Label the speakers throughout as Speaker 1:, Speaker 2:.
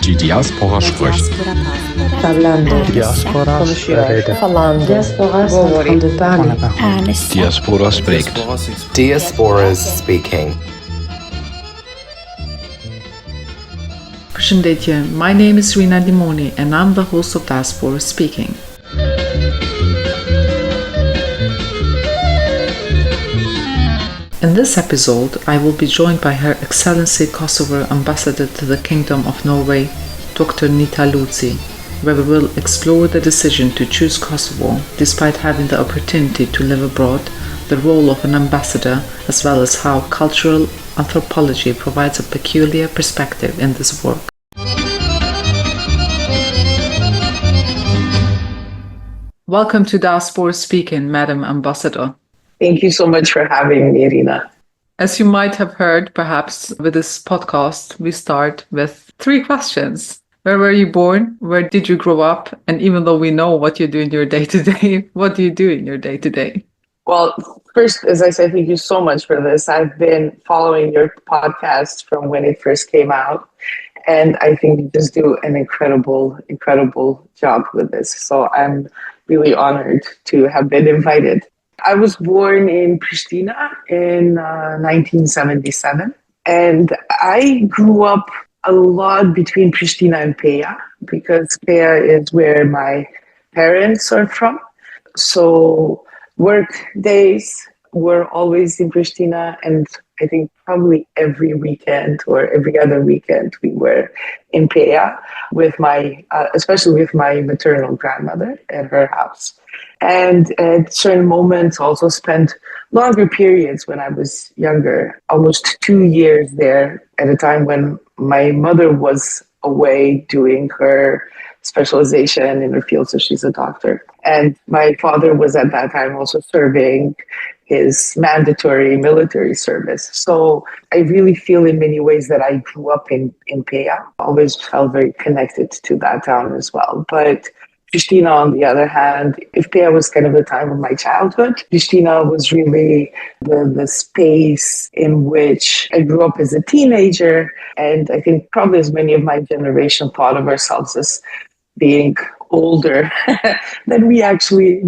Speaker 1: Die Diaspora spricht.
Speaker 2: Parlando.
Speaker 3: Diaspora
Speaker 2: Conoscere.
Speaker 3: Falando.
Speaker 2: Diaspora sta de parler.
Speaker 1: Diaspora spreekt.
Speaker 4: Diasporas speaking.
Speaker 5: Përshëndetje, my name is Rina Limoni and I'm the host of Diaspora Speaking. In this episode, I will be joined by Her Excellency Kosovar Ambassador to the Kingdom of Norway, Dr. Nita Luci, where we will explore the decision to choose Kosovo despite having the opportunity to live abroad, the role of an ambassador, as well as how cultural anthropology provides a peculiar perspective in this work. Welcome to Diaspora Speaking, Madam Ambassador.
Speaker 6: Thank you so much for having me, Rina.
Speaker 5: As you might have heard, perhaps, with this podcast, we start with 3 questions. Where were you born? Where did you grow up? And even though we know what you do in your day-to-day, what do you do in your day-to-day?
Speaker 6: Well, first, as I said, thank you so much for this. I've been following your podcast from when it first came out, and I think you just do an incredible job with this. So I'm really honored to have been invited. I was born in Prishtina in 1977, and I grew up a lot between Prishtina and Peja, because Peja is where my parents are from. So work days were always in Prishtina, and I think probably every weekend or every other weekend we were in Peja with especially with my maternal grandmother at her house. And at certain moments also spent longer periods when I was younger, almost 2 years there at a time when my mother was away doing her specialization in her field, so she's a doctor. And my father was at that time also serving his mandatory military service. So I really feel in many ways that I grew up in Peja. Always felt very connected to that town as well. But Prishtina, on the other hand, if Peja was kind of the time of my childhood, Prishtina was really the space in which I grew up as a teenager. And I think probably as many of my generation thought of ourselves as being older than we actually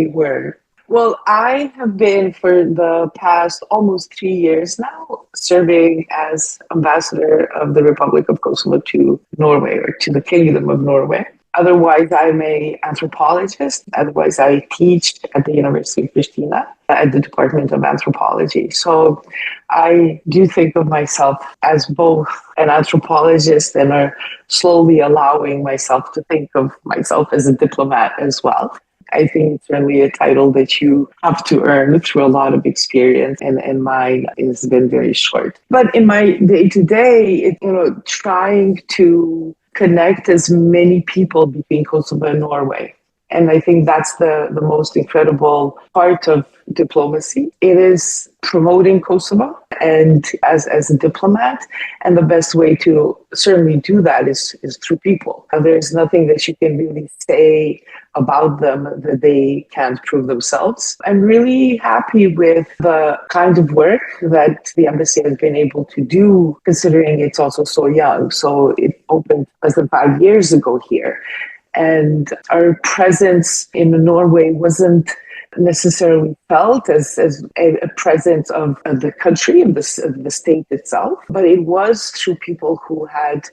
Speaker 6: were. Well, I have been for the past almost 3 years now serving as ambassador of the Republic of Kosovo to Norway, or to the Kingdom of Norway. Otherwise, I'm an anthropologist. Otherwise, I teach at the University of Prishtina at the Department of Anthropology. So I do think of myself as both an anthropologist and are slowly allowing myself to think of myself as a diplomat as well. I think it's really a title that you have to earn through a lot of experience, and mine has been very short. But in my day-to-day, trying to connect as many people between Kosovo and Norway. And I think that's the most incredible part of diplomacy. It is promoting Kosovo and as a diplomat. And the best way to certainly do that is through people. There's nothing that you can really say about them that they can't prove themselves. I'm really happy with the kind of work that the embassy has been able to do, considering it's also so young. So it opened less than 5 years ago here. And our presence in Norway wasn't necessarily felt as a presence of the country, of the state itself, but it was through people who had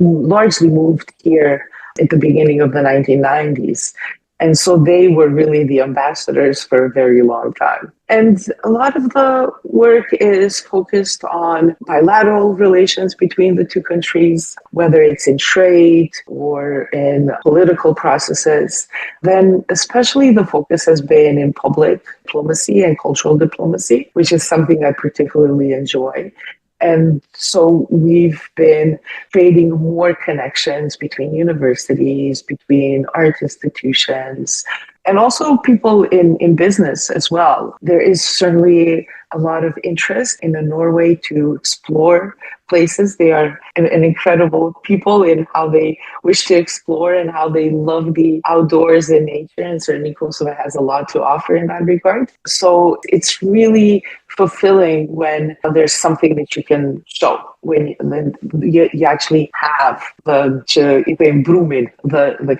Speaker 6: largely moved here at the beginning of the 1990s. And so they were really the ambassadors for a very long time. And a lot of the work is focused on bilateral relations between the two countries, whether it's in trade or in political processes. Then especially the focus has been in public diplomacy and cultural diplomacy, which is something I particularly enjoy. And so we've been creating more connections between universities, between art institutions, and also people in business as well. There is certainly a lot of interest in Norway to explore places. They are an incredible people in how they wish to explore and how they love the outdoors and nature. And certainly Kosovo has a lot to offer in that regard. So it's really fulfilling when there's something that you can show, when then you actually have the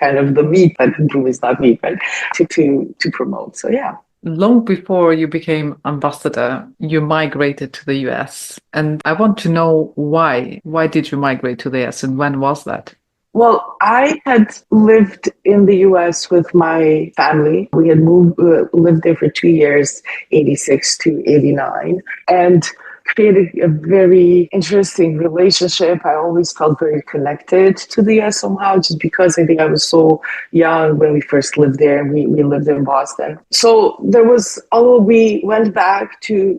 Speaker 6: kind of the meat, but broom is not meat, right? To promote. So yeah.
Speaker 5: Long before you became ambassador, you migrated to the US. And I want to know why. Why did you migrate to the US and when was that?
Speaker 6: Well, I had lived in the US with my family. We had lived there for 2 years, 86 to 89. And created a very interesting relationship. I always felt very connected to the US somehow, just because I think I was so young when we first lived there, and we lived in Boston. So there was, although we went back to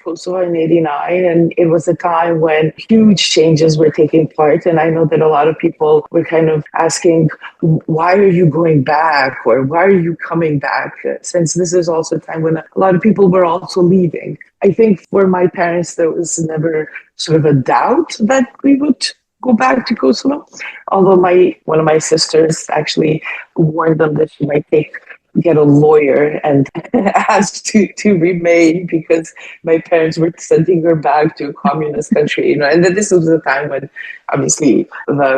Speaker 6: Kosovo in 89, and it was a time when huge changes were taking part. And I know that a lot of people were kind of asking, why are you going back? Or why are you coming back? Since this is also a time when a lot of people were also leaving. I think for my parents, there was never sort of a doubt that we would go back to Kosovo. Although one of my sisters actually warned them that she might get a lawyer and asked to remain, because my parents were sending her back to a communist country, and that this was a time when obviously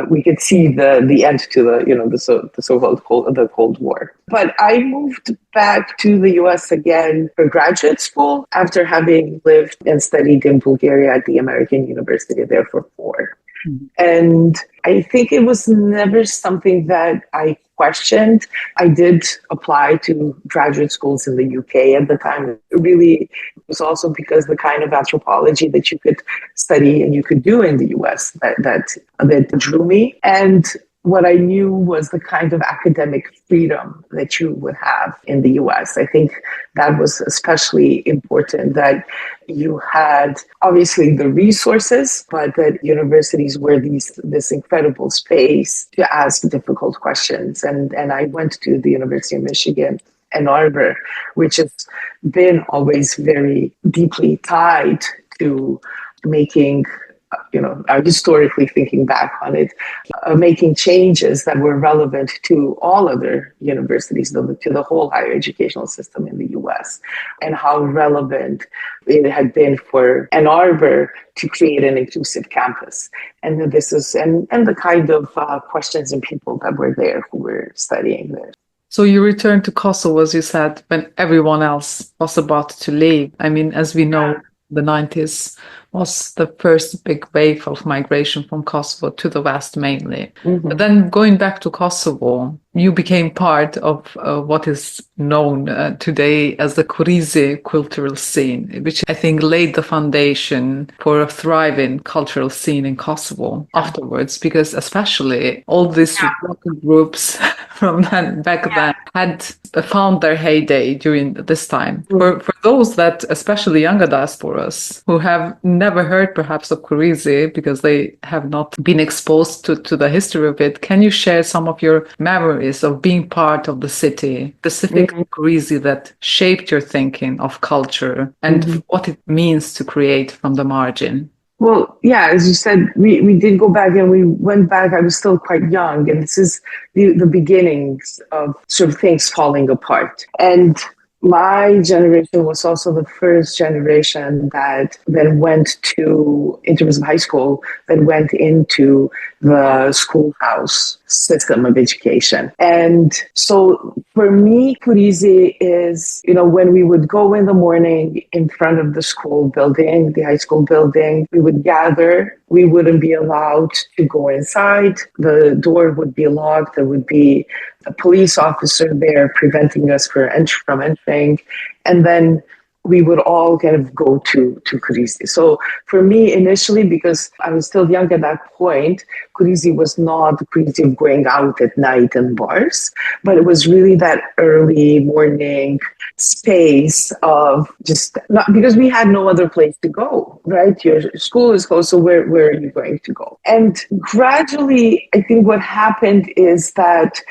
Speaker 6: we could see the end to the so-called Cold War. But I moved back to the US again for graduate school after having lived and studied in Bulgaria at the American University there for 4. And I think it was never something that I questioned. I did apply to graduate schools in the UK at the time. It really was also because the kind of anthropology that you could study and you could do in the US that drew me. And what I knew was the kind of academic freedom that you would have in the US. I think that was especially important, that you had obviously the resources, but that universities were this incredible space to ask difficult questions. And I went to the University of Michigan-Ann Arbor, which has been always very deeply tied to making, historically thinking back on it, making changes that were relevant to all other universities, to the whole higher educational system in the US, and how relevant it had been for Ann Arbor to create an inclusive campus. And the kind of questions and people that were there who were studying there.
Speaker 5: So you returned to Kosovo, as you said, when everyone else was about to leave. I mean, as we know, the 90s was the first big wave of migration from Kosovo to the West mainly. Mm-hmm. But then going back to Kosovo, you became part of what is known today as the Kurizi cultural scene, which I think laid the foundation for a thriving cultural scene in Kosovo afterwards, because especially all these local groups from back then had found their heyday during this time. For those that, especially younger diasporas, who have never heard perhaps of Kurizi because they have not been exposed to the history of it, can you share some of your memories of being part of the city, specifically Kurizi, that shaped your thinking of culture and what it means to create from the margin?
Speaker 6: Well, yeah, as you said, we did go back, and we went back. I was still quite young, and this is the beginnings of sort of things falling apart. And my generation was also the first generation that then went to, in terms of high school, that went into the schoolhouse system of education. And so for me, Kurizi is, when we would go in the morning in front of the school building, the high school building, we would gather. We wouldn't be allowed to go inside. The door would be locked. There would be a police officer there preventing us from entering. And then we would all kind of go to Kurizi. So for me, initially, because I was still young at that point, Kurizi was not the Kurizi of going out at night in bars, but it was really that early morning space of just not, because we had no other place to go, right? Your school is closed, so where are you going to go? And gradually, I think what happened is that,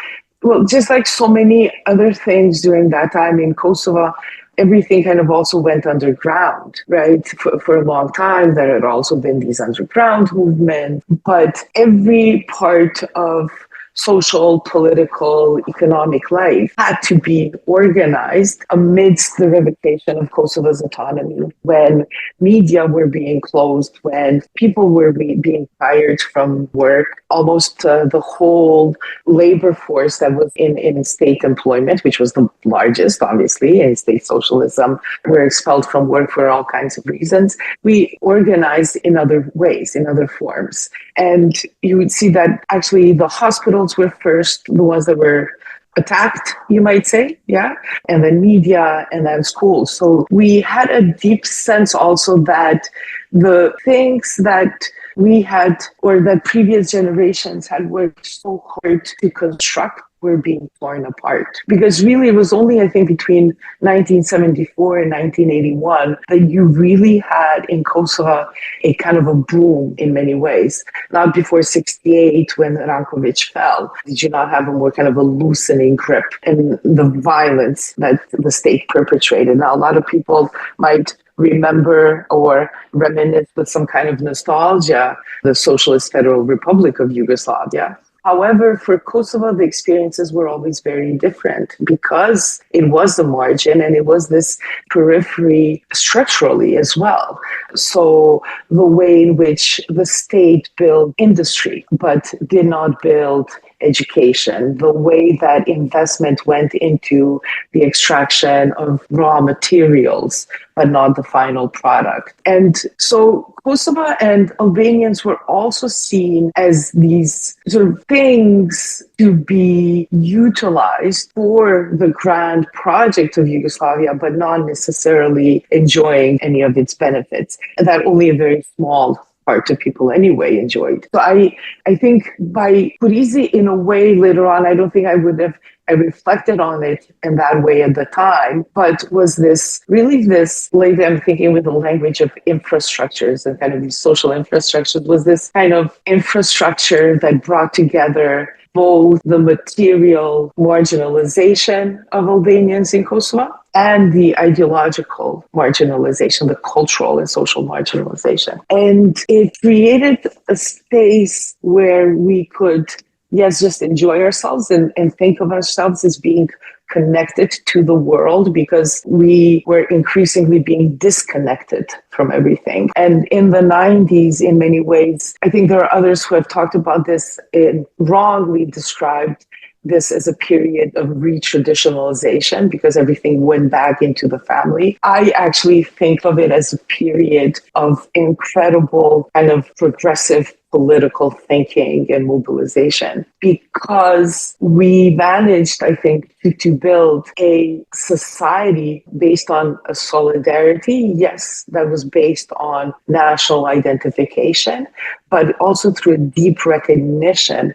Speaker 6: well, just like so many other things during that time in Kosovo, everything kind of also went underground, right? For a long time, there had also been these underground movements, but every part of social, political, economic life had to be organized amidst the revocation of Kosovo's autonomy, when media were being closed, when people were being fired from work, almost the whole labor force that was in state employment, which was the largest, obviously, in state socialism, were expelled from work for all kinds of reasons. We organized in other ways, in other forms. And you would see that actually the hospitals were first the ones that were attacked, you might say, yeah, and then media, and then schools. So we had a deep sense also that the things that we had, or that previous generations had worked so hard to construct, were being torn apart. Because really it was only, I think, between 1974 and 1981 that you really had in Kosovo a kind of a boom in many ways. Not before 68 when Rankovic fell. Did you not have a more kind of a loosening grip in the violence that the state perpetrated? Now, a lot of people might remember or reminisce with some kind of nostalgia the Socialist Federal Republic of Yugoslavia. However, for Kosovo, the experiences were always very different because it was the margin and it was this periphery structurally as well. So the way in which the state built industry but did not build education, the way that investment went into the extraction of raw materials, but not the final product. And so Kosovo and Albanians were also seen as these sort of things to be utilized for the grand project of Yugoslavia, but not necessarily enjoying any of its benefits, and that only a very small part of people anyway enjoyed. So I think by Kurizi, in a way, later on, I don't think I would have I reflected on it in that way at the time, but was this, lately I'm thinking with the language of infrastructures and kind of these social infrastructures, was this kind of infrastructure that brought together both the material marginalization of Albanians in Kosovo and the ideological marginalization, the cultural and social marginalization. And it created a space where we could, yes, just enjoy ourselves and think of ourselves as being connected to the world, because we were increasingly being disconnected from everything. And in the 90s, in many ways, I think there are others who have talked about this and wrongly described this as a period of re-traditionalization because everything went back into the family. I actually think of it as a period of incredible kind of progressive political thinking and mobilization, because we managed, I think, to build a society based on a solidarity, yes, that was based on national identification, but also through a deep recognition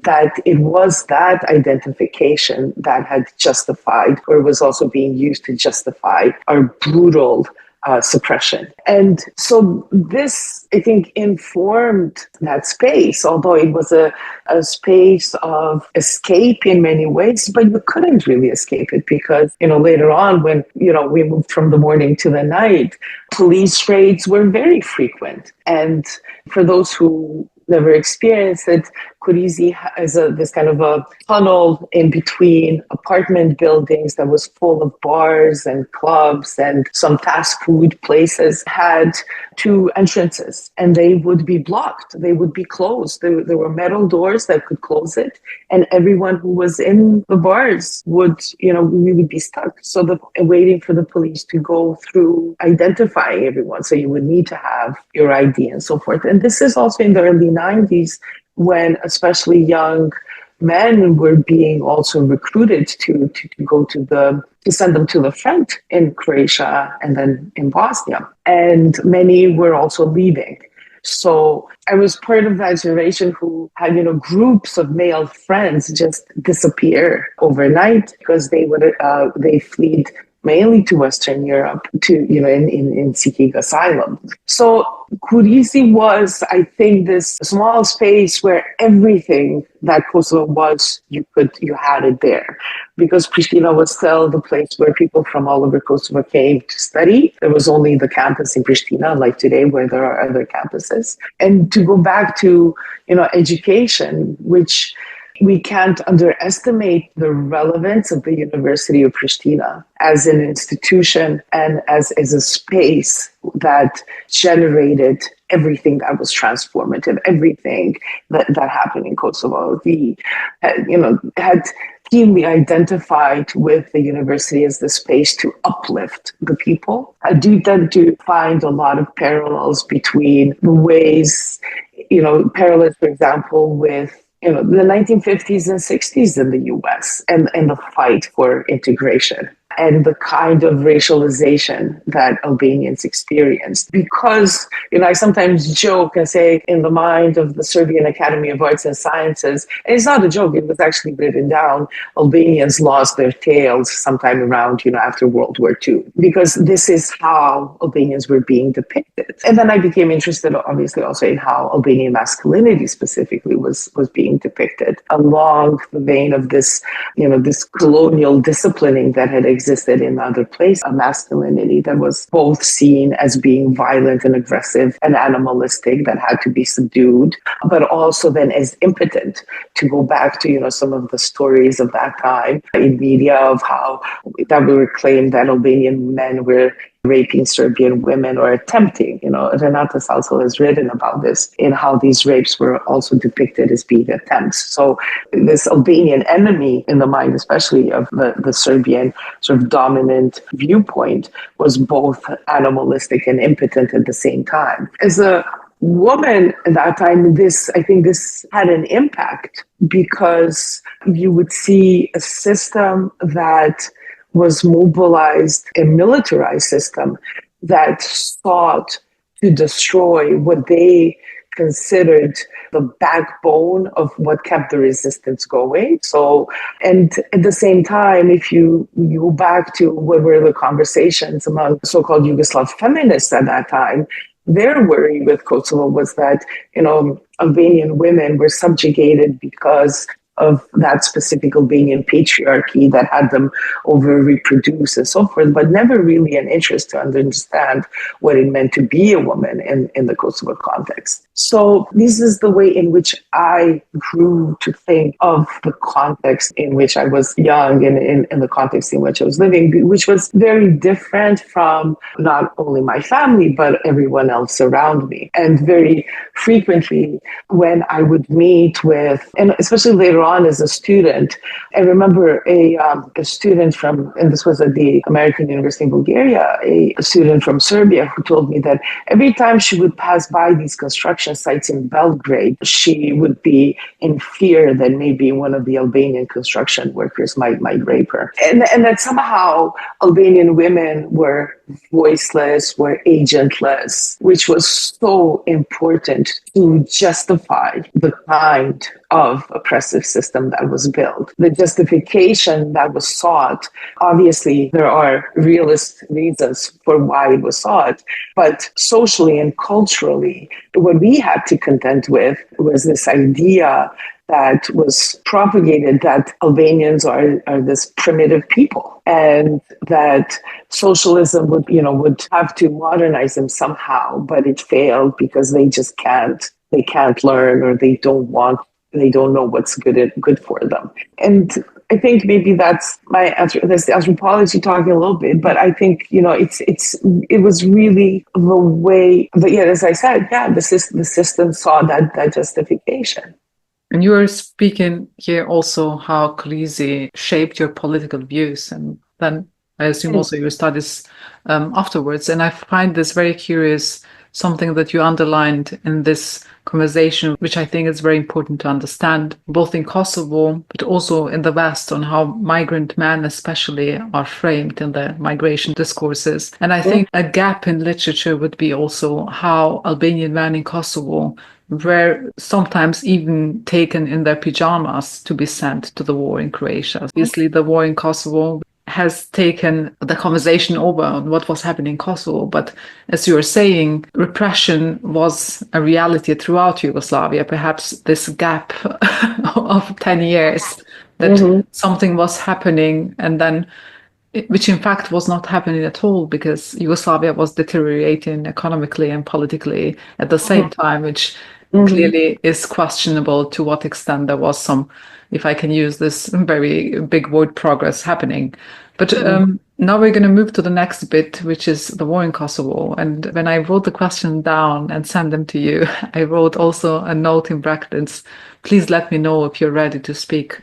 Speaker 6: that it was that identification that had justified, or was also being used to justify, our brutal suppression. And so this, I think, informed that space, although it was a space of escape in many ways, but you couldn't really escape it because, later on when, we moved from the morning to the night, police raids were very frequent. And for those who never experienced it, Kurizi is this kind of a tunnel in between apartment buildings that was full of bars and clubs, and some fast food places had two entrances, and they would be blocked. They would be closed. There were metal doors that could close it, and everyone who was in the bars would, we would be stuck. So waiting for the police to go through identifying everyone. So you would need to have your ID and so forth. And this is also in the early 90s, when especially young men were being also recruited to go to send them to the front in Croatia and then in Bosnia. And many were also leaving. So I was part of that generation who had, groups of male friends just disappear overnight because they fled mainly to Western Europe, in seeking asylum. So Kurizi was, I think, this small space where everything that Kosovo was, you had it there. Because Pristina was still the place where people from all over Kosovo came to study. There was only the campus in Pristina, like today, where there are other campuses. And to go back to, education, which we can't underestimate the relevance of the University of Prishtina as an institution and as a space that generated everything that was transformative, everything that happened in Kosovo. Had keenly identified with the university as the space to uplift the people. I do tend to find a lot of parallels between the ways, parallels, for example, with the 1950s and 60s in the US and the fight for integration and the kind of racialization that Albanians experienced. Because, I sometimes joke and say, in the mind of the Serbian Academy of Arts and Sciences, and it's not a joke, it was actually written down, Albanians lost their tails sometime around, after World War II, because this is how Albanians were being depicted. And then I became interested, obviously, also in how Albanian masculinity specifically was being depicted along the vein of this, this colonial disciplining that had existed in other places, a masculinity that was both seen as being violent and aggressive and animalistic that had to be subdued, but also then as impotent. To go back to, some of the stories of that time in media of how that we were claimed that Albanian men were raping Serbian women or attempting, Renata Salsel has written about this in how these rapes were also depicted as being attempts. So this Albanian enemy in the mind, especially of the Serbian sort of dominant viewpoint, was both animalistic and impotent at the same time. As a woman at that time, I think this had an impact because you would see a system that was mobilized, a militarized system that sought to destroy what they considered the backbone of what kept the resistance going. So, and at the same time, if you go back to what were the conversations among so-called Yugoslav feminists at that time, their worry with Kosovo was that, Albanian women were subjugated because of that specific Albanian patriarchy that had them over-reproduce and so forth, but never really an interest to understand what it meant to be a woman in the Kosovo context. So this is the way in which I grew to think of the context in which I was young and in the context in which I was living, which was very different from not only my family, but everyone else around me. And very frequently when I would meet with, and especially later on as a student, I remember a student from, and this was at the American University in Bulgaria, a student from Serbia who told me that every time she would pass by these construction sites in Belgrade, she would be in fear that maybe one of the Albanian construction workers might rape her. And that somehow Albanian women were voiceless, were agentless, which was so important to justify the kind of oppressive system that was built. The justification that was sought, obviously there are realist reasons for why it was sought, but socially and culturally, what we had to contend with was this idea that was propagated that Albanians are this primitive people and that socialism would have to modernize them somehow, but it failed because they just can't learn, or they don't know what's good for them. And I think maybe that's that's the anthropology talking a little bit, but I think, it was really the way that, as I said, the system saw that justification.
Speaker 5: And you are speaking here also how Krizi shaped your political views, and then I assume also your studies afterwards. And I find this very curious, something that you underlined in this conversation, which I think is very important to understand, both in Kosovo, but also in the West, on how migrant men especially are framed in the migration discourses. And I think a gap in literature would be also how Albanian men in Kosovo were sometimes even taken in their pajamas to be sent to the war in Croatia. Obviously, the war in Kosovo has taken the conversation over on what was happening in Kosovo. But as you were saying, repression was a reality throughout Yugoslavia. Perhaps this gap of 10 years that something was happening and then which in fact was not happening at all because Yugoslavia was deteriorating economically and politically at the same time, which clearly is questionable to what extent there was some, if I can use this very big word, progress happening. But now we're going to move to the next bit, which is the war in Kosovo. And when I wrote the question down and sent them to you, I wrote also a note in brackets, please let me know if you're ready to speak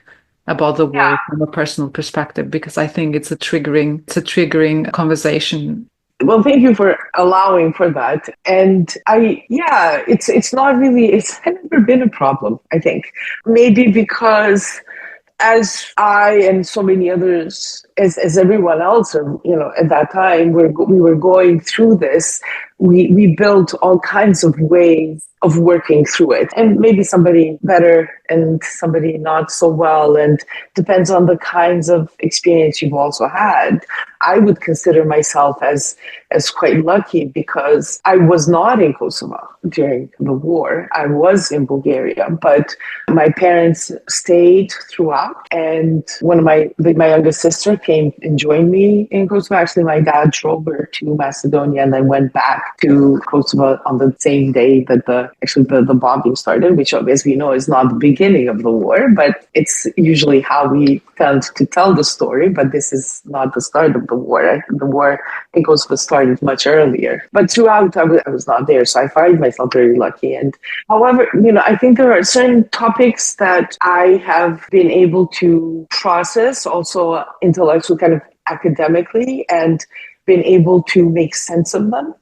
Speaker 5: about the war from a personal perspective, because I think it's a triggering conversation.
Speaker 6: Well, thank you for allowing for that. And it's not really, it's never been a problem, I think. Maybe because as I and so many others, as everyone else, at that time, we were going through this, we built all kinds of ways of working through it. And maybe somebody better and somebody not so well, and depends on the kinds of experience you've also had. I would consider myself as quite lucky because I was not in Kosovo during the war. I was in Bulgaria, but my parents stayed throughout. And one of my youngest sister came and joined me in Kosovo. Actually, my dad drove her to Macedonia and then went back to Kosovo on the same day that the bombing started, which as we know is not the beginning of the war, but it's usually how we tend to tell the story. But this is not the start of the war. The war in Kosovo started much earlier. But throughout, I was not there, so I find myself very lucky. And however, I think there are certain topics that I have been able to process also intellectually, kind of academically, and been able to make sense of them.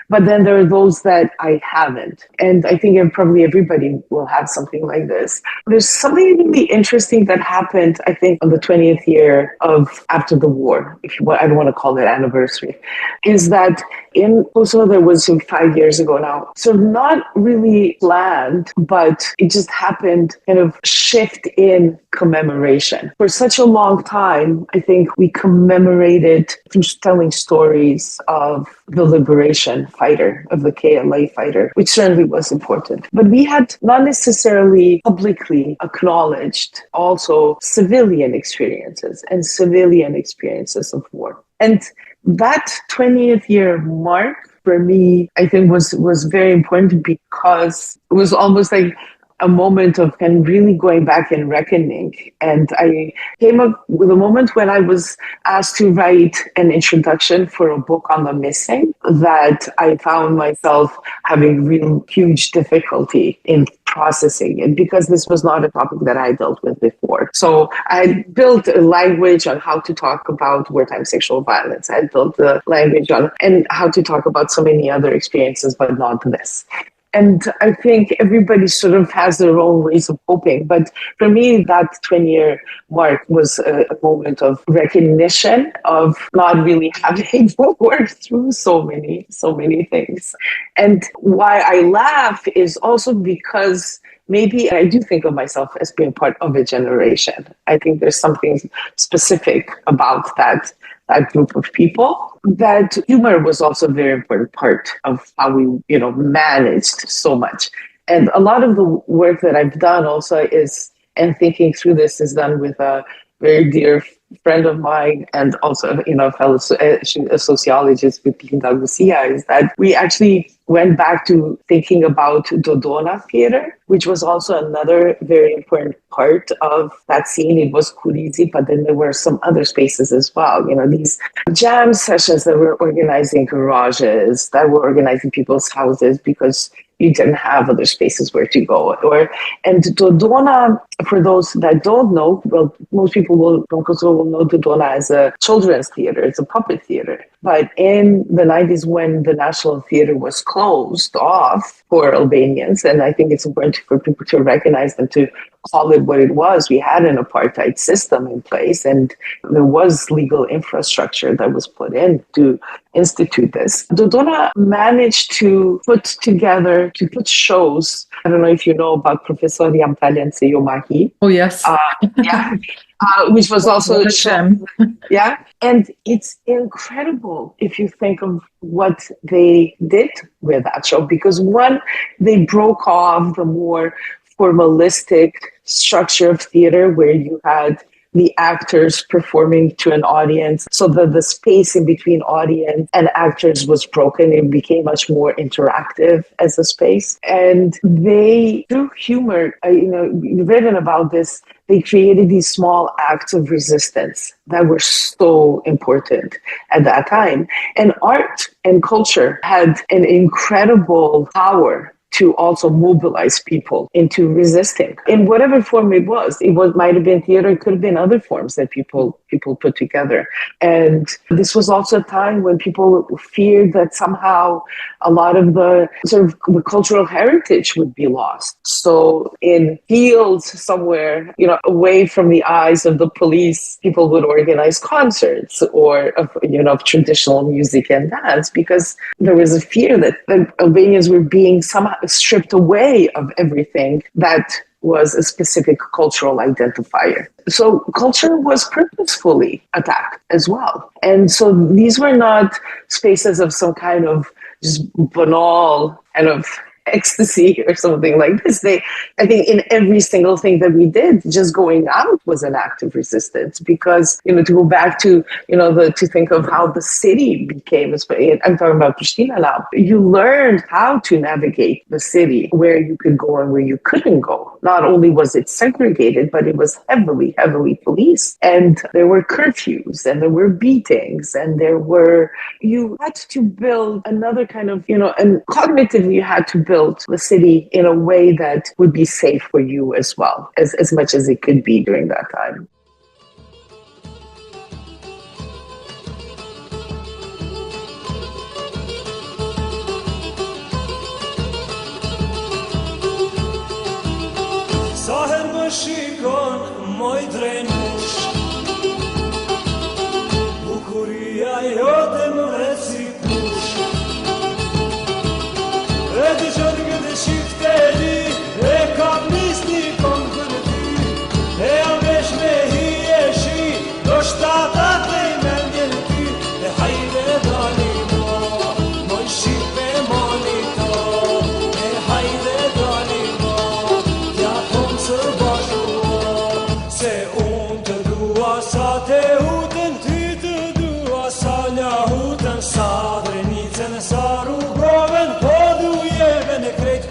Speaker 6: But then there are those that I haven't. And I think probably everybody will have something like this. There's something really interesting that happened, I think, on the 20th year of after the war, I don't want to call it anniversary, is that in Kosovo, there was 5 years ago now, so not really planned, but it just happened, kind of shift in commemoration. For such a long time, I think we commemorated through telling stories of the liberation fighter, of the KLA fighter, which certainly was important. But we had not necessarily publicly acknowledged also civilian experiences and civilian experiences of war. And that 20th year mark for me, I think was very important because it was almost like a moment of kind of really going back and reckoning. And I came up with a moment when I was asked to write an introduction for a book on the missing that I found myself having real huge difficulty in processing it because this was not a topic that I dealt with before. So I built a language on how to talk about wartime sexual violence. I built the language on and how to talk about so many other experiences, but not this. And I think everybody sort of has their own ways of coping. But for me, that 20-year mark was a moment of recognition of not really having worked through so many things. And why I laugh is also because maybe I do think of myself as being part of a generation. I think there's something specific about that group of people. That humor was also a very important part of how we, managed so much. And a lot of the work that I've done also and thinking through this is done with a very dear friend of mine and also, fellow a sociologist with Nita Luci, is that we actually went back to thinking about Dodona theater, which was also another very important part of that scene. It was Kurizi, but then there were some other spaces as well. These jam sessions that were organizing garages, that were organizing people's houses because you didn't have other spaces where to go. And Dodona, for those that don't know, well, most people from Kosovo will know Dodona as a children's theater. It's a puppet theater. But in the 90s, when the National Theater was closed off for Albanians, and I think it's important for people to recognize and to call it what it was, we had an apartheid system in place, and there was legal infrastructure that was put in to institute this. Dodona managed to put shows. I don't know if you know about Professor Yomahi.
Speaker 5: Oh, yes.
Speaker 6: Yeah. which was also
Speaker 5: What a
Speaker 6: shown.
Speaker 5: gem.
Speaker 6: Yeah. And it's incredible if you think of what they did with that show, because one, they broke off the more formalistic structure of theater where you had the actors performing to an audience, so that the space in between audience and actors was broken. It became much more interactive as a space. And they, through humor, you've written about this, they created these small acts of resistance that were so important at that time. And art and culture had an incredible power to also mobilize people into resisting in whatever form it was. Might have been theater, it could have been other forms that people put together. And this was also a time when people feared that somehow a lot of the sort of the cultural heritage would be lost. So in fields somewhere, away from the eyes of the police, people would organize concerts or of traditional music and dance, because there was a fear that the Albanians were being somehow stripped away of everything that was a specific cultural identifier. So culture was purposefully attacked as well. And so these were not spaces of some kind of just banal kind of ecstasy or something like this. I think in every single thing that we did, just going out was an act of resistance, because, to go back to, to think of how the city became, I'm talking about Prishtina now, you learned how to navigate the city, where you could go and where you couldn't go. Not only was it segregated, but it was heavily, heavily policed. And there were curfews and there were beatings and you had to build another kind of, and cognitively you had to build the city in a way that would be safe for you as well, as much as it could be during that time.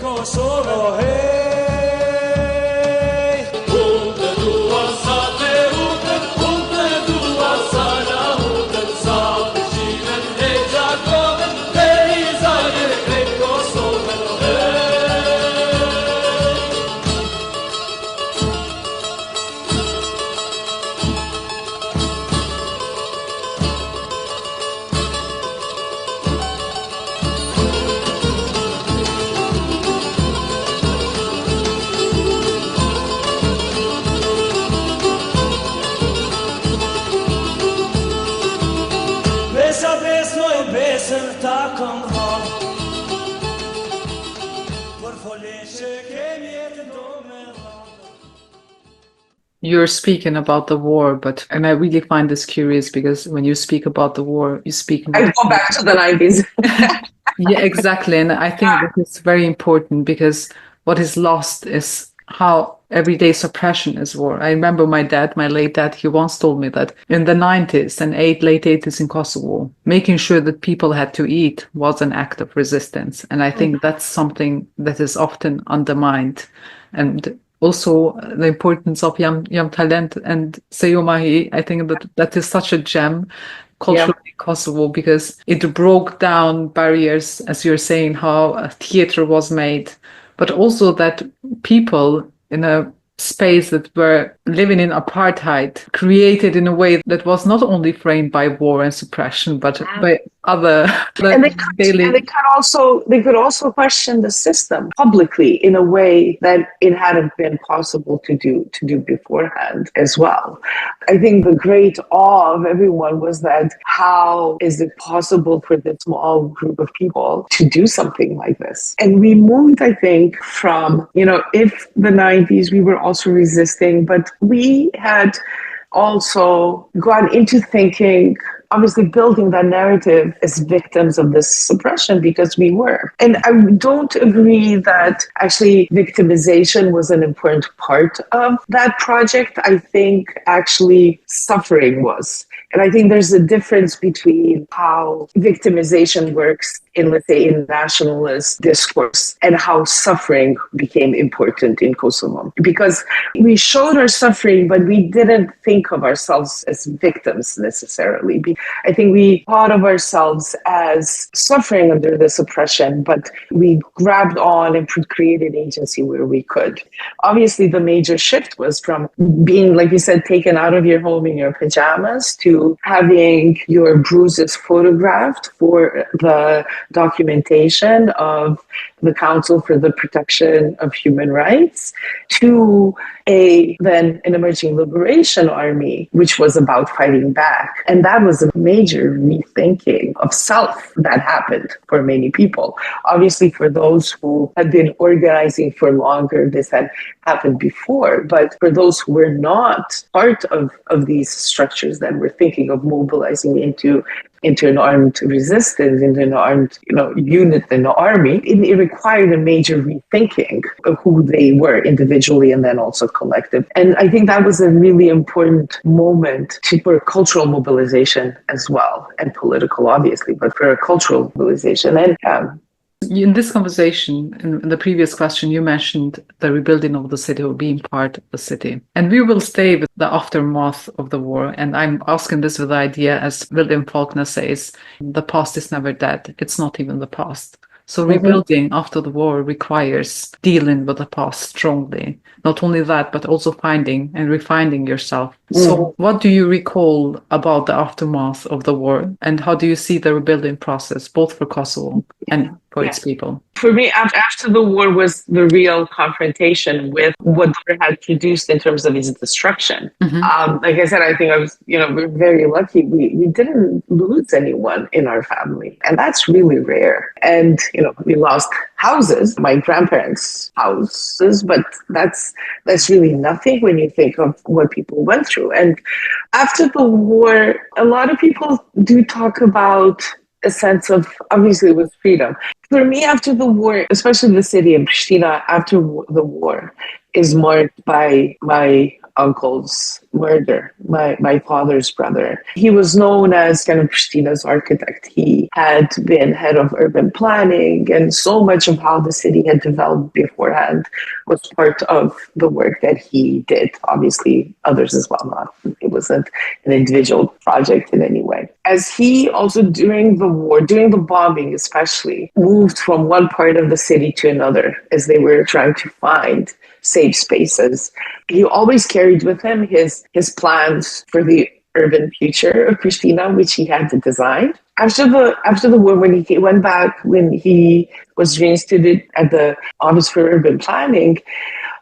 Speaker 3: Kosovo, hey.
Speaker 5: You're speaking about the war, and I really find this curious, because when you speak about the war, you speak
Speaker 6: I go back to the 90s.
Speaker 5: Yeah, exactly. And I think that is very important, because what is lost is how everyday suppression is war. I remember my late dad, he once told me that in the 90s and late 80s in Kosovo, making sure that people had to eat was an act of resistance. And I think that's something that is often undermined. And also the importance of Young Talent and Seyomahi, I think that is such a gem culturally Kosovo, because it broke down barriers, as you're saying, how a theater was made, but also that people in a space that were living in apartheid created in a way that was not only framed by war and suppression, but by other
Speaker 6: and they could also question the system publicly in a way that it hadn't been possible to do beforehand as well. I think the great awe of everyone was that how is it possible for this small group of people to do something like this? And we moved, I think, from, if the 90s we were also resisting, but we had also gone into thinking, obviously building that narrative as victims of this suppression, because we were. And I don't agree that actually victimization was an important part of that project. I think actually suffering was. And I think there's a difference between how victimization works in, let's say, in nationalist discourse and how suffering became important in Kosovo. Because we showed our suffering, but we didn't think of ourselves as victims necessarily. I think we thought of ourselves as suffering under this oppression, but we grabbed on and created agency where we could. Obviously, the major shift was from being, like you said, taken out of your home in your pajamas to having your bruises photographed for the documentation of the Council for the Protection of Human Rights, to then an emerging liberation army, which was about fighting back. And that was a major rethinking of self that happened for many people. Obviously, for those who had been organizing for longer, this had happened before. But for those who were not part of these structures that were thinking of mobilizing into an armed resistance, into an armed unit in the army, it required a major rethinking of who they were individually and then also collective. And I think that was a really important moment for cultural mobilization as well, and political, obviously, but for a cultural mobilization. And
Speaker 5: in this conversation, in the previous question, you mentioned the rebuilding of the city or being part of the city. And we will stay with the aftermath of the war. And I'm asking this with the idea, as William Faulkner says, the past is never dead. It's not even the past. So rebuilding after the war requires dealing with the past strongly. Not only that, but also finding and refining yourself. So what do you recall about the aftermath of the war? And how do you see the rebuilding process, both for Kosovo and for its people?
Speaker 6: For me, after the war was the real confrontation with what the war had produced in terms of its destruction. Like I said, I think we're very lucky. We didn't lose anyone in our family, and that's really rare. And, we lost houses, my grandparents' houses, but that's really nothing when you think of what people went through. And after the war, a lot of people do talk about a sense of, obviously, with freedom. For me, after the war, especially the city of Prishtina, after the war, is marked by my uncle's murder, my father's brother. He was known as kind of Prishtina's architect. He had been head of urban planning, and so much of how the city had developed beforehand was part of the work that he did. Obviously, others as well. It wasn't an individual project in any way. As he also, during the war, during the bombing especially, moved from one part of the city to another as they were trying to find safe spaces, he always carried with him his plans for the urban future of Pristina, which he had designed. After the war, when he went back, when he was reinstated at the Office for Urban Planning,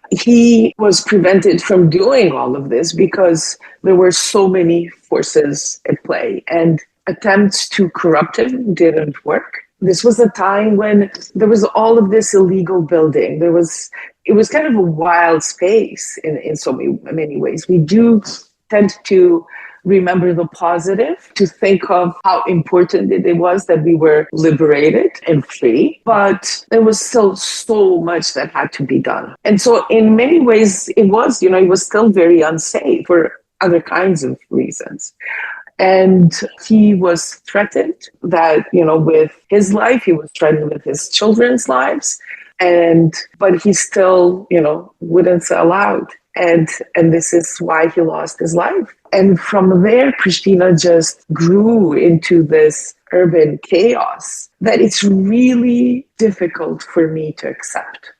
Speaker 6: he was prevented from doing all of this because there were so many forces at play, and attempts to corrupt him didn't work. This was a time when there was all of this illegal building. It was kind of a wild space in so many ways. We do tend to remember the positive, to think of how important it was that we were liberated and free, but there was still so much that had to be done. And so in many ways, it was still very unsafe for other kinds of reasons. And he was threatened that, with his life, he was threatened with his children's lives. But he still, wouldn't sell out. And this is why he lost his life. And from there, Pristina just grew into this urban chaos that it's really difficult for me to accept.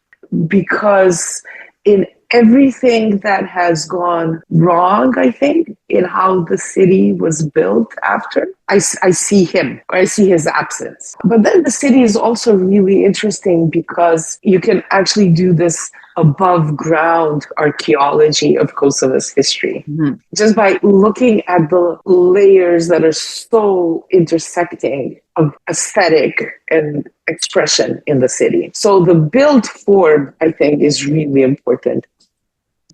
Speaker 6: Because in everything that has gone wrong, I think, in how the city was built after, I see him, or I see his absence. But then the city is also really interesting because you can actually do this above ground archaeology of Kosovo's history. Just by looking at the layers that are so intersecting of aesthetic and expression in the city. So the build form, I think, is really important.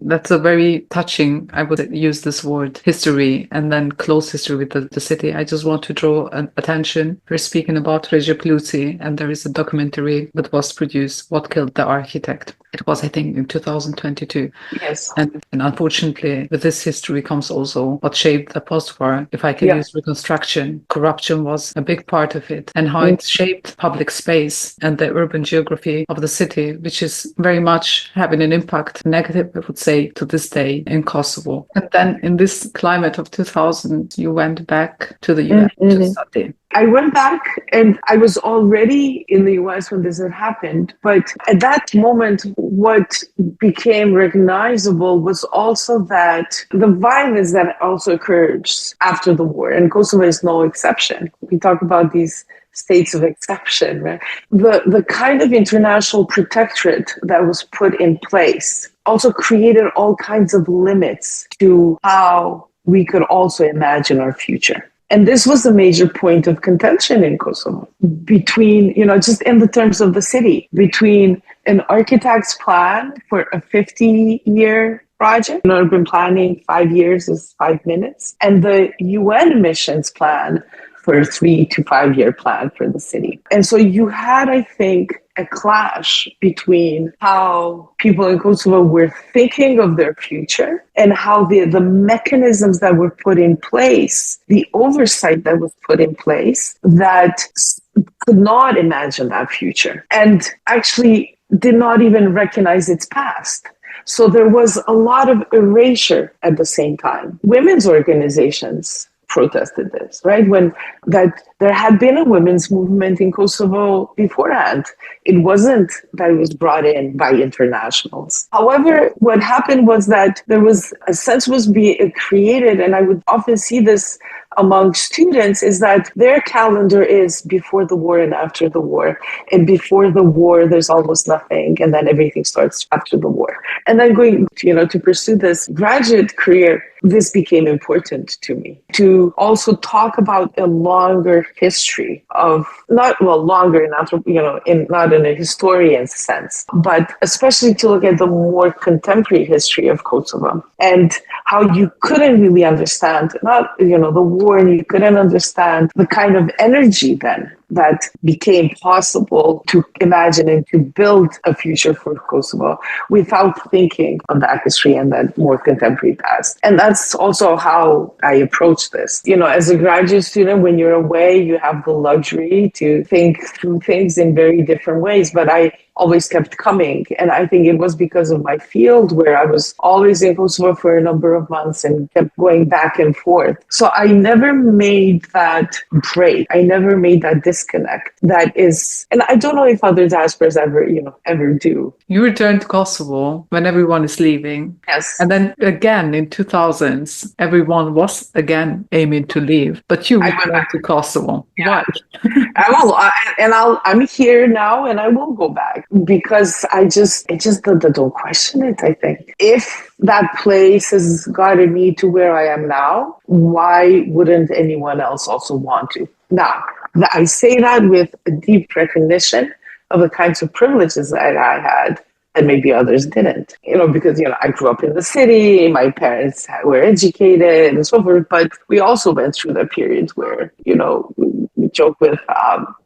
Speaker 5: That's a very touching, I would use this word, history, and then close history with the city. I just want to draw attention. We're speaking about Recep Luci, and there is a documentary that was produced, What Killed the Architect. It was, I think, in 2022.
Speaker 6: Yes.
Speaker 5: And unfortunately, with this history comes also what shaped the post-war, if I can use reconstruction. Corruption was a big part of it, and how it shaped public space and the urban geography of the city, which is very much having an impact, negative, I would say, to this day in Kosovo. And then in this climate of 2000, you went back to the US to study.
Speaker 6: I went back and I was already in the US when this had happened. But at that moment, what became recognizable was also that the violence that also occurs after the war, and Kosovo is no exception. We talk about these states of exception, right? The kind of international protectorate that was put in place also created all kinds of limits to how we could also imagine our future. And this was a major point of contention in Kosovo between, just in the terms of the city, between an architect's plan for a 50-year project, urban planning, 5 years is 5 minutes, and the UN missions plan for a 3 to 5 year plan for the city. And so you had, I think, a clash between how people in Kosovo were thinking of their future and how the mechanisms that were put in place, the oversight that was put in place that could not imagine that future and actually did not even recognize its past. So there was a lot of erasure at the same time. Women's organizations protested this, right? When that there had been a women's movement in Kosovo beforehand. It wasn't that it was brought in by internationals. However, what happened was that there was a sense was being created, and I would often see this among students, is that their calendar is before the war and after the war. And before the war, there's almost nothing. And then everything starts after the war. And then going, to pursue this graduate career, this became important to me to also talk about a longer history of longer in not in a historian's sense, but especially to look at the more contemporary history of Kosovo and how you couldn't really understand the war, and you couldn't understand the kind of energy then that became possible to imagine and to build a future for Kosovo without thinking of that history and that more contemporary past. And that's also how I approach this. As a graduate student, when you're away, you have the luxury to think through things in very different ways. But I always kept coming. And I think it was because of my field where I was always in Kosovo for a number of months and kept going back and forth. So I never made that break. I never made that disconnect. That is, and I don't know if other diasporas ever do.
Speaker 5: You returned to Kosovo when everyone is leaving.
Speaker 6: Yes.
Speaker 5: And then again in 2000s, everyone was again aiming to leave, but you returned to Kosovo.
Speaker 6: Yeah.
Speaker 5: Why?
Speaker 6: I'm here now and I will go back because I just don't question it. I think if that place has guided me to where I am now, why wouldn't anyone else also want to? Now, I say that with a deep recognition of the kinds of privileges that I had and maybe others didn't, because, I grew up in the city, my parents were educated and so forth, but we also went through that period where, we joke with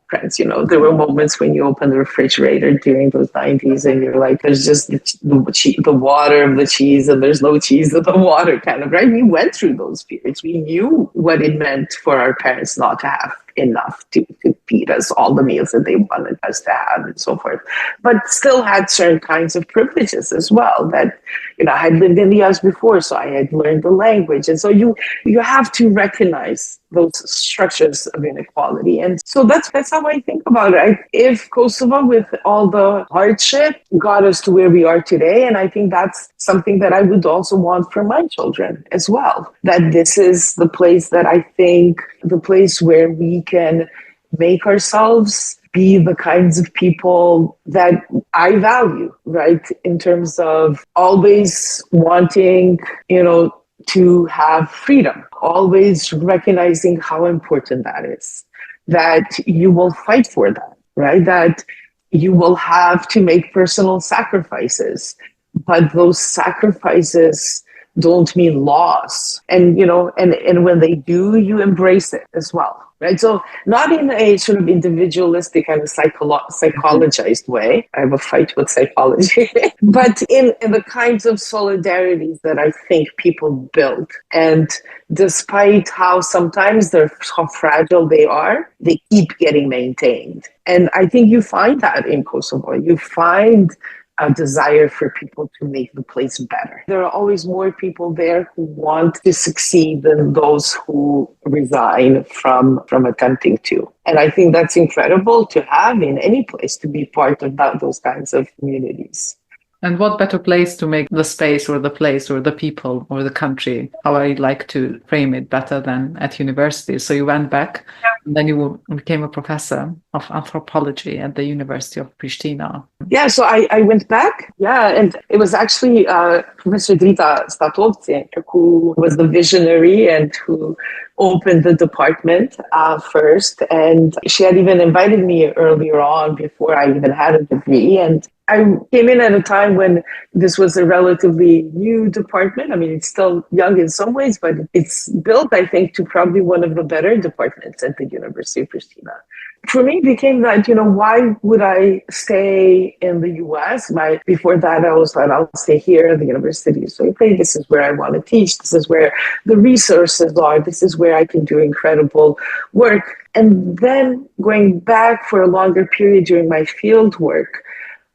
Speaker 6: friends, there were moments when you open the refrigerator during those 90s and you're like, there's just the water of the cheese and there's no cheese in the water kind of, right? We went through those periods. We knew what it meant for our parents not to have enough to feed us all the meals that they wanted us to have and so forth, but still had certain kinds of privileges as well that, I had lived in the US before, so I had learned the language. And so you have to recognize those structures of inequality. And so that's how I think about it. If Kosovo, with all the hardship, got us to where we are today, and I think that's something that I would also want for my children as well, that this is the place that I think, the place where we can make ourselves be the kinds of people that I value, right? In terms of always wanting, to have freedom, always recognizing how important that is, that you will fight for that, right? That you will have to make personal sacrifices but those sacrifices don't mean loss. And, and when they do, you embrace it as well. Right. So not in a sort of individualistic kind of psychologized way. I have a fight with psychology, but in the kinds of solidarities that I think people build. And despite how sometimes how fragile they are, they keep getting maintained. And I think you find that in Kosovo. You find a desire for people to make the place better. There are always more people there who want to succeed than those who resign from attempting to. And I think that's incredible to have in any place, to be part of those kinds of communities.
Speaker 5: And what better place to make the space or the place or the people or the country, how I like to frame it, better than at university. So you went back, and then you became a professor of anthropology at the University of Prishtina.
Speaker 6: Yeah, so I went back. Yeah, and it was actually Professor Nita Luci who was the visionary and who opened the department first. And she had even invited me earlier on before I even had a degree. And I came in at a time when this was a relatively new department. I mean, it's still young in some ways, but it's built, I think, to probably one of the better departments at the University of Prishtina. For me, it became that, why would I stay in the US? Before that, I was like, I'll stay here at the university. So, okay, this is where I want to teach. This is where the resources are. This is where I can do incredible work. And then going back for a longer period during my field work,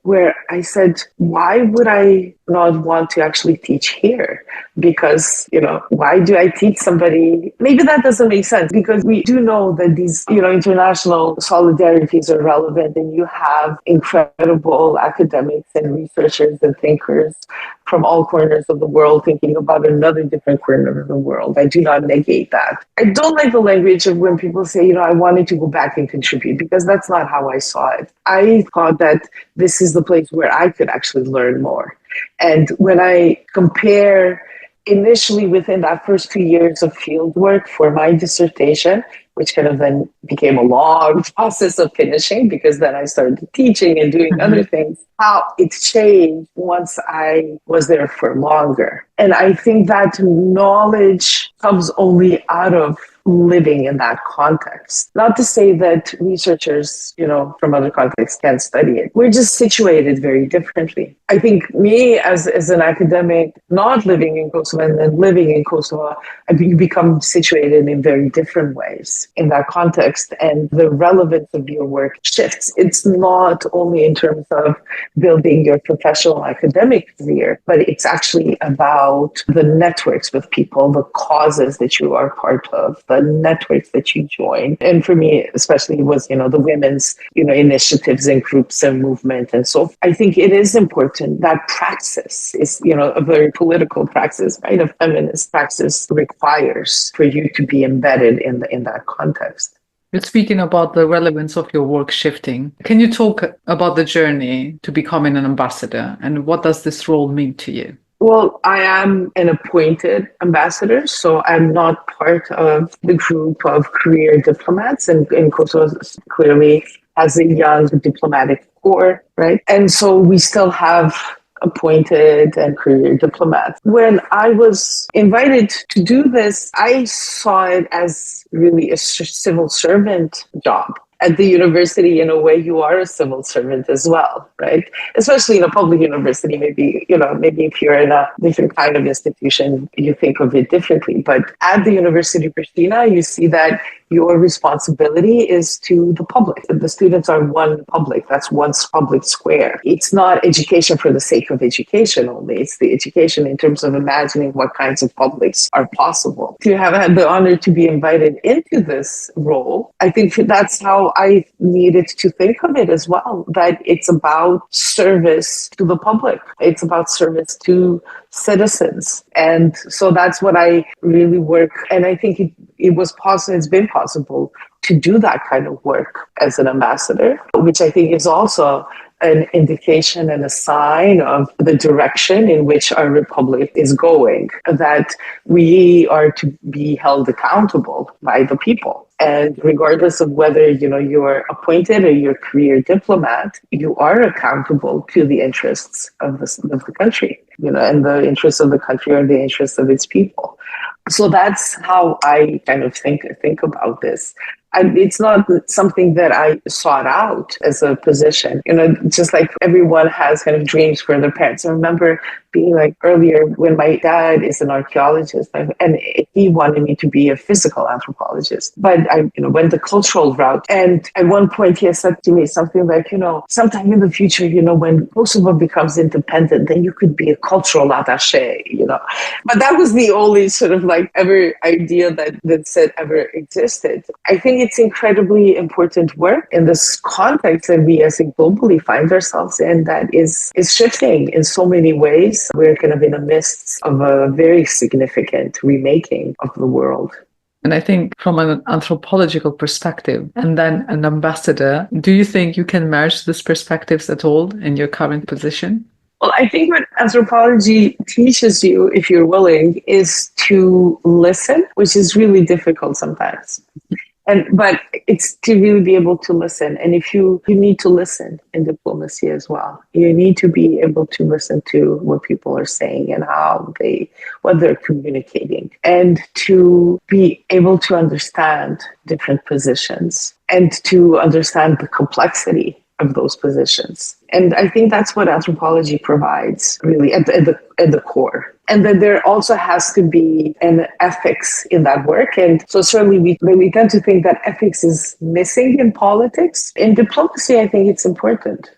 Speaker 6: where I said, why would I not want to actually teach here? Because, why do I teach somebody? Maybe that doesn't make sense, because we do know that these, international solidarities are relevant, and you have incredible academics and researchers and thinkers from all corners of the world thinking about another different corner of the world. I do not negate that. I don't like the language of when people say, I wanted to go back and contribute, because that's not how I saw it. I thought that this is the place where I could actually learn more. And when I compare initially within that first 2 years of field work for my dissertation, which kind of then became a long process of finishing, because then I started teaching and doing other things, how it changed once I was there for longer. And I think that knowledge comes only out of living in that context. Not to say that researchers, from other contexts can't study it. We're just situated very differently. I think me as an academic, not living in Kosovo and then living in Kosovo, you become situated in very different ways in that context, and the relevance of your work shifts. It's not only in terms of building your professional academic career, but it's actually about the networks with people, the causes that you are part of, the networks that you join. And for me, especially, was, the women's, initiatives and groups and movement. And so I think it is important that praxis is, a very political praxis, right? A feminist praxis requires for you to be embedded in that context.
Speaker 5: You're speaking about the relevance of your work shifting. Can you talk about the journey to becoming an ambassador, and what does this role mean to you?
Speaker 6: Well, I am an appointed ambassador, so I'm not part of the group of career diplomats, and Kosovo clearly has a young diplomatic corps, right? And so we still have appointed and career diplomats. When I was invited to do this, I saw it as really a civil servant job. At the university, in a way, you are a civil servant as well, right? Especially in a public university, maybe if you're in a different kind of institution, you think of it differently. But at the University of Prishtina, you see that your responsibility is to the public. The students are one public. That's one public square. It's not education for the sake of education only. It's the education in terms of imagining what kinds of publics are possible. To have had the honor to be invited into this role, I think that's how I needed to think of it as well, that it's about service to the public. It's about service to citizens. And so that's what I really work. And I think it was possible, it's been possible to do that kind of work as an ambassador, which I think is also an indication and a sign of the direction in which our republic is going, that we are to be held accountable by the people. And regardless of whether, you're appointed or you're a career diplomat, you are accountable to the interests of the country, and the interests of the country are the interests of its people. So that's how I kind of think about this. It's not something that I sought out as a position, just like everyone has kind of dreams for their parents. I remember being like earlier when my dad is an archaeologist and he wanted me to be a physical anthropologist, but I went the cultural route. And at one point he has said to me something like, sometime in the future, when Kosovo becomes independent, then you could be a cultural attaché, But that was the only sort of like ever idea that said ever existed. I think it's incredibly important work in this context that we as globally find ourselves in that is shifting in so many ways. We're kind of in the midst of a very significant remaking of the world.
Speaker 5: And I think from an anthropological perspective and then an ambassador, do you think you can merge these perspectives at all in your current position?
Speaker 6: Well, I think what anthropology teaches you, if you're willing, is to listen, which is really difficult sometimes. But it's to really be able to listen. And if you need to listen in diplomacy as well. You need to be able to listen to what people are saying and what they're communicating, and to be able to understand different positions and to understand the complexity of those positions. And I think that's what anthropology provides, really, at the core. And then there also has to be an ethics in that work. And so certainly we tend to think that ethics is missing in politics. In diplomacy, I think it's important.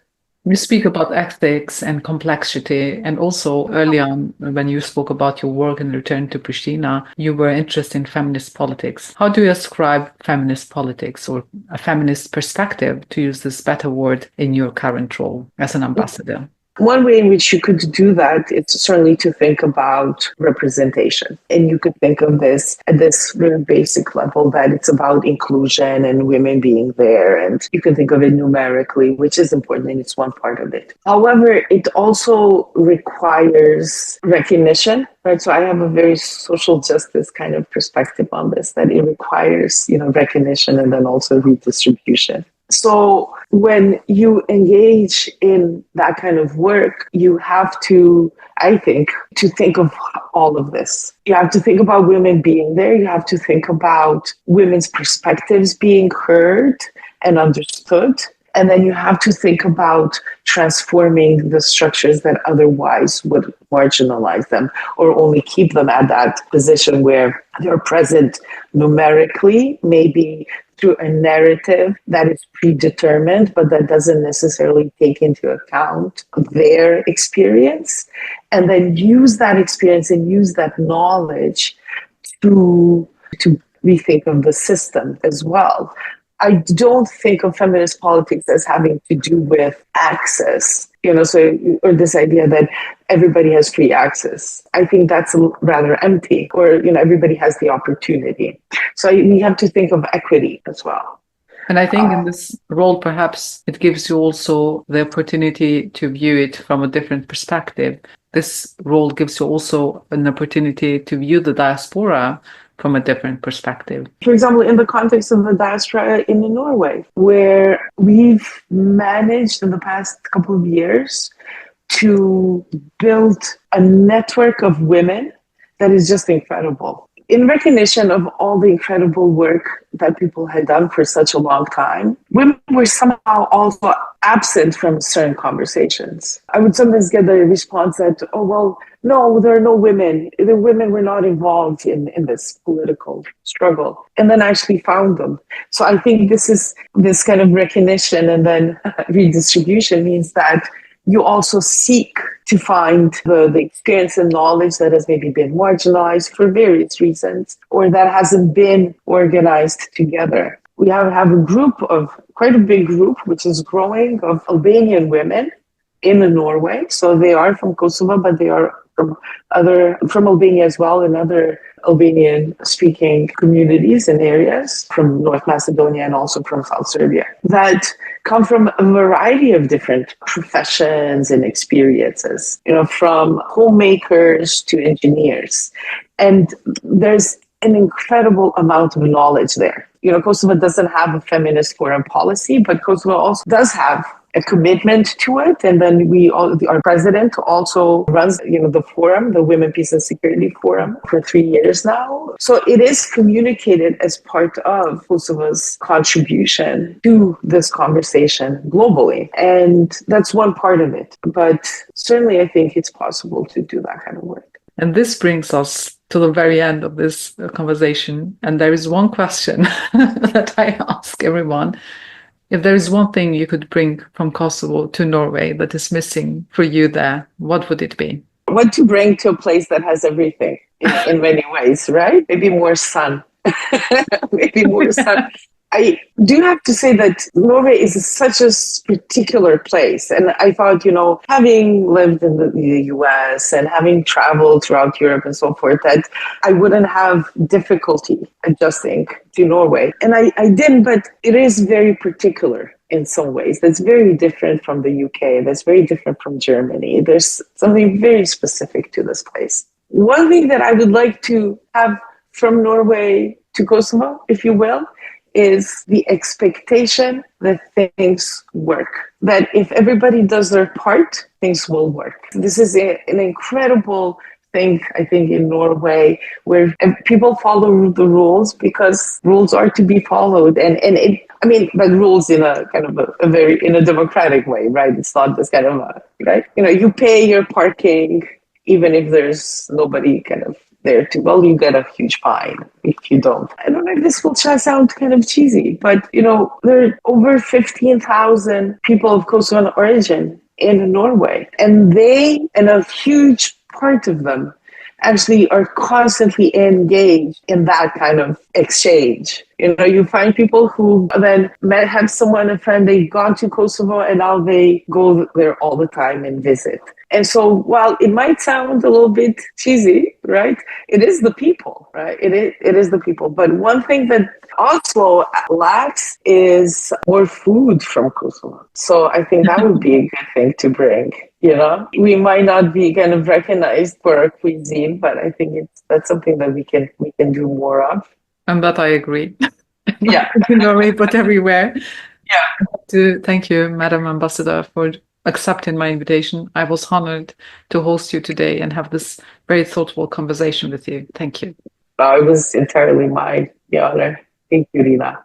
Speaker 5: You speak about ethics and complexity, and also early on when you spoke about your work and return to Prishtina, you were interested in feminist politics. How do you ascribe feminist politics or a feminist perspective, to use this better word, in your current role as an ambassador?
Speaker 6: One way in which you could do that is certainly to think about representation. And you could think of this at this very basic level, that it's about inclusion and women being there. And you can think of it numerically, which is important, and it's one part of it. However, it also requires recognition, right? So I have a very social justice kind of perspective on this, that it requires, recognition and then also redistribution. So when you engage in that kind of work, you have to, I think, to think of all of this. You have to think about women being there. You have to think about women's perspectives being heard and understood. And then you have to think about transforming the structures that otherwise would marginalize them or only keep them at that position where they're present numerically, maybe through a narrative that is predetermined, but that doesn't necessarily take into account their experience, and then use that experience and use that knowledge to rethink of the system as well. I don't think of feminist politics as having to do with access, or this idea that everybody has free access. I think that's rather empty, or, everybody has the opportunity. So we have to think of equity as well.
Speaker 5: And I think in this role, perhaps it gives you also the opportunity to view it from a different perspective. This role gives you also an opportunity to view the diaspora from a different perspective.
Speaker 6: For example, in the context of the diaspora in Norway, where we've managed in the past couple of years to build a network of women that is just incredible. In recognition of all the incredible work that people had done for such a long time, women were somehow also absent from certain conversations. I would sometimes get the response that, oh, well, no, there are no women. The women were not involved in this political struggle. And then I actually found them. So I think this kind of recognition and then redistribution means that you also seek to find the experience and knowledge that has maybe been marginalized for various reasons, or that hasn't been organized together. We have quite a big group, which is growing, of Albanian women in Norway. So they are from Kosovo, but they are from Albania as well, and other Albanian-speaking communities and areas from North Macedonia and also from South Serbia, that come from a variety of different professions and experiences, from homemakers to engineers. And there's an incredible amount of knowledge there. Kosovo doesn't have a feminist foreign policy, but Kosovo also does have a commitment to it. And then our president also runs, the forum, the Women, Peace and Security Forum, for 3 years now. So it is communicated as part of Kosovo's contribution to this conversation globally. And that's one part of it. But certainly I think it's possible to do that kind of work.
Speaker 5: And this brings us to the very end of this conversation. And there is one question that I ask everyone. If there is one thing you could bring from Kosovo to Norway that is missing for you there, what would it be?
Speaker 6: What to bring to a place that has everything in many ways, right? Maybe more sun. Maybe more sun. I do have to say that Norway is such a particular place. And I thought, having lived in the US and having traveled throughout Europe and so forth, that I wouldn't have difficulty adjusting to Norway. And I didn't, but it is very particular in some ways. That's very different from the UK. That's very different from Germany. There's something very specific to this place. One thing that I would like to have from Norway to Kosovo, if you will, is the expectation that things work. That if everybody does their part, things will work. This is an incredible thing, I think, in Norway, where people follow the rules because rules are to be followed. But rules in a kind of in a democratic way, right? It's not this kind of right? You pay your parking even if there's nobody kind of there too. Well, you get a huge fine if you don't. I don't know if this will sound kind of cheesy, but there are over 15,000 people of Kosovan origin in Norway, and a huge part of them actually are constantly engaged in that kind of exchange. You find people who then have a friend, they've gone to Kosovo and now they go there all the time and visit. And so while it might sound a little bit cheesy, right, it is the people, right? It is the people. But one thing that Oslo lacks is more food from Kosovo. So I think that would be a good thing to bring. We might not be kind of recognized for our cuisine, but I think that's something that we can do more of.
Speaker 5: And that I agree.
Speaker 6: Yeah.
Speaker 5: In Norway, but everywhere.
Speaker 6: Yeah.
Speaker 5: Thank you, Madam Ambassador, for accepting my invitation. I was honored to host you today and have this very thoughtful conversation with you. Thank you.
Speaker 6: It was entirely mine, the honor. Thank you, Rina.